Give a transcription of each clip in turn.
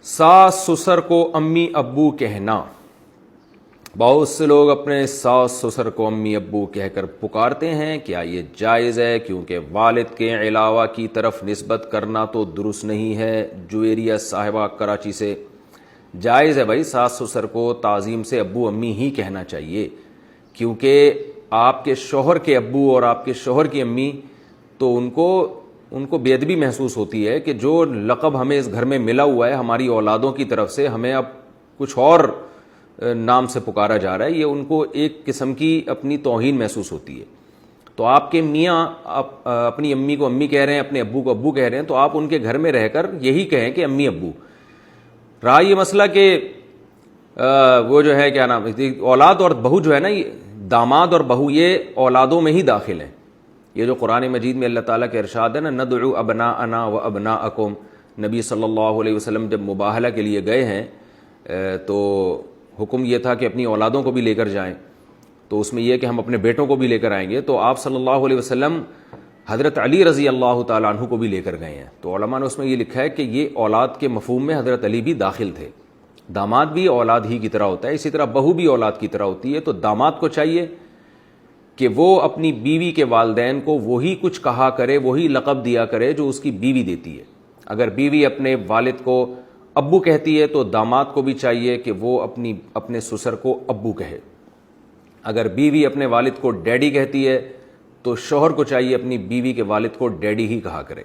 ساس سسر کو امی ابو کہنا. بہت سے لوگ اپنے ساس سسر کو امی ابو کہہ کر پکارتے ہیں. کیا یہ جائز ہے؟ کیونکہ والد کے علاوہ کی طرف نسبت کرنا تو درست نہیں ہے. جویریہ صاحبہ کراچی سے. جائز ہے بھائی، ساس سسر کو تعظیم سے ابو امی ہی کہنا چاہیے، کیونکہ آپ کے شوہر کے ابو اور آپ کے شوہر کی امی تو ان کو بے ادبی محسوس ہوتی ہے کہ جو لقب ہمیں اس گھر میں ملا ہوا ہے ہماری اولادوں کی طرف سے، ہمیں اب کچھ اور نام سے پکارا جا رہا ہے. یہ ان کو ایک قسم کی اپنی توہین محسوس ہوتی ہے. تو آپ کے میاں اپنی امی کو امی کہہ رہے ہیں، اپنے ابو کو ابو کہہ رہے ہیں، تو آپ ان کے گھر میں رہ کر یہی کہیں کہ امی ابو. رہا یہ مسئلہ کہ وہ جو ہے کیا نام، اولاد اور بہو جو ہے نا، داماد اور بہو یہ اولادوں میں ہی داخل ہیں. یہ جو قرآن مجید میں اللہ تعالیٰ کے ارشاد ہے نا، ندعو ابناءنا و ابناءکم. نبی صلی اللہ علیہ وسلم جب مباہلہ کے لیے گئے ہیں تو حکم یہ تھا کہ اپنی اولادوں کو بھی لے کر جائیں. تو اس میں یہ کہ ہم اپنے بیٹوں کو بھی لے کر آئیں گے. تو آپ صلی اللہ علیہ وسلم حضرت علی رضی اللہ تعالیٰ عنہ کو بھی لے کر گئے ہیں. تو علماء نے اس میں یہ لکھا ہے کہ یہ اولاد کے مفہوم میں حضرت علی بھی داخل تھے. داماد بھی اولاد ہی کی طرح ہوتا ہے، اسی طرح بہو بھی اولاد کی طرح ہوتی ہے. تو داماد کو چاہیے کہ وہ اپنی بیوی کے والدین کو وہی کچھ کہا کرے، وہی لقب دیا کرے جو اس کی بیوی دیتی ہے. اگر بیوی اپنے والد کو ابو کہتی ہے تو داماد کو بھی چاہیے کہ وہ اپنے سسر کو ابو کہے. اگر بیوی اپنے والد کو ڈیڈی کہتی ہے تو شوہر کو چاہیے اپنی بیوی کے والد کو ڈیڈی ہی کہا کرے.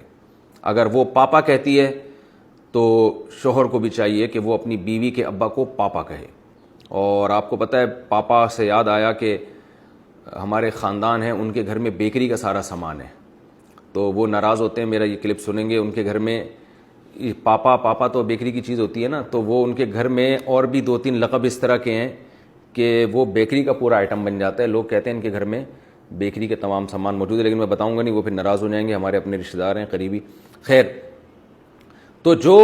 اگر وہ پاپا کہتی ہے تو شوہر کو بھی چاہیے کہ وہ اپنی بیوی کے ابا کو پاپا کہے. اور آپ کو پتہ ہے، پاپا سے یاد آیا کہ ہمارے خاندان ہیں، ان کے گھر میں بیکری کا سارا سامان ہے. تو وہ ناراض ہوتے ہیں، میرا یہ کلپ سنیں گے. ان کے گھر میں پاپا تو بیکری کی چیز ہوتی ہے نا، تو وہ ان کے گھر میں اور بھی 2-3 لقب اس طرح کے ہیں کہ وہ بیکری کا پورا آئٹم بن جاتا ہے. لوگ کہتے ہیں ان کے گھر میں بیکری کے تمام سامان موجود ہے، لیکن میں بتاؤں گا نہیں، وہ پھر ناراض ہو جائیں گے، ہمارے اپنے رشتہ دار ہیں قریبی. خیر، تو جو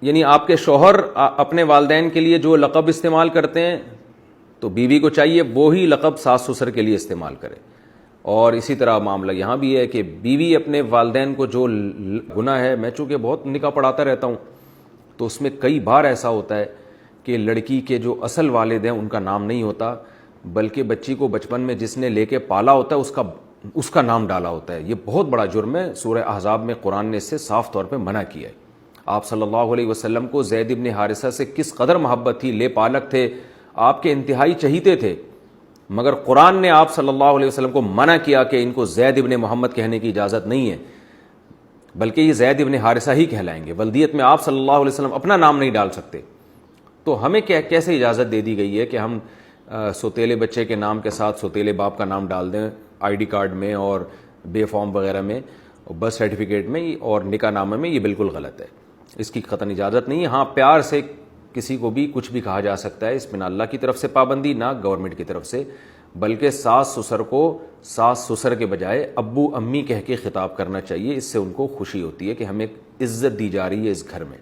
یعنی آپ کے شوہر اپنے والدین کے لیے جو لقب استعمال کرتے ہیں تو بیوی کو چاہیے وہی لقب ساس سسر کے لیے استعمال کرے. اور اسی طرح معاملہ یہاں بھی ہے کہ بیوی اپنے والدین کو جو گناہ ہے، میں چونکہ بہت نکاح پڑھاتا رہتا ہوں تو اس میں کئی بار ایسا ہوتا ہے کہ لڑکی کے جو اصل والد ہیں ان کا نام نہیں ہوتا، بلکہ بچی کو بچپن میں جس نے لے کے پالا ہوتا ہے اس کا نام ڈالا ہوتا ہے. یہ بہت بڑا جرم ہے. سورہ احزاب میں قرآن نے اس سے صاف طور پہ منع کیا ہے. آپ صلی اللہ علیہ وسلم کو زید ابن حارثہ سے کس قدر محبت تھی، لے پالک تھے، آپ کے انتہائی چہیتے تھے، مگر قرآن نے آپ صلی اللہ علیہ وسلم کو منع کیا کہ ان کو زید ابن محمد کہنے کی اجازت نہیں ہے، بلکہ یہ زید ابن حارثہ ہی کہلائیں گے. ولدیت میں آپ صلی اللہ علیہ وسلم اپنا نام نہیں ڈال سکتے. تو ہمیں کیسے اجازت دے دی گئی ہے کہ ہم سوتیلے بچے کے نام کے ساتھ سوتیلے باپ کا نام ڈال دیں آئی ڈی کارڈ میں اور بے فارم وغیرہ میں، برتھ سرٹیفکیٹ میں اور نکاح نامے میں؟ یہ بالکل غلط ہے، اس کی قطعاً اجازت نہیں ہے. ہاں، پیار سے کسی کو بھی کچھ بھی کہا جا سکتا ہے، اس میں نہ اللہ کی طرف سے پابندی نہ گورنمنٹ کی طرف سے، بلکہ ساس سسر کو ساس سسر کے بجائے ابو امی کہہ کے خطاب کرنا چاہیے. اس سے ان کو خوشی ہوتی ہے کہ ہمیں عزت دی جا رہی ہے اس گھر میں.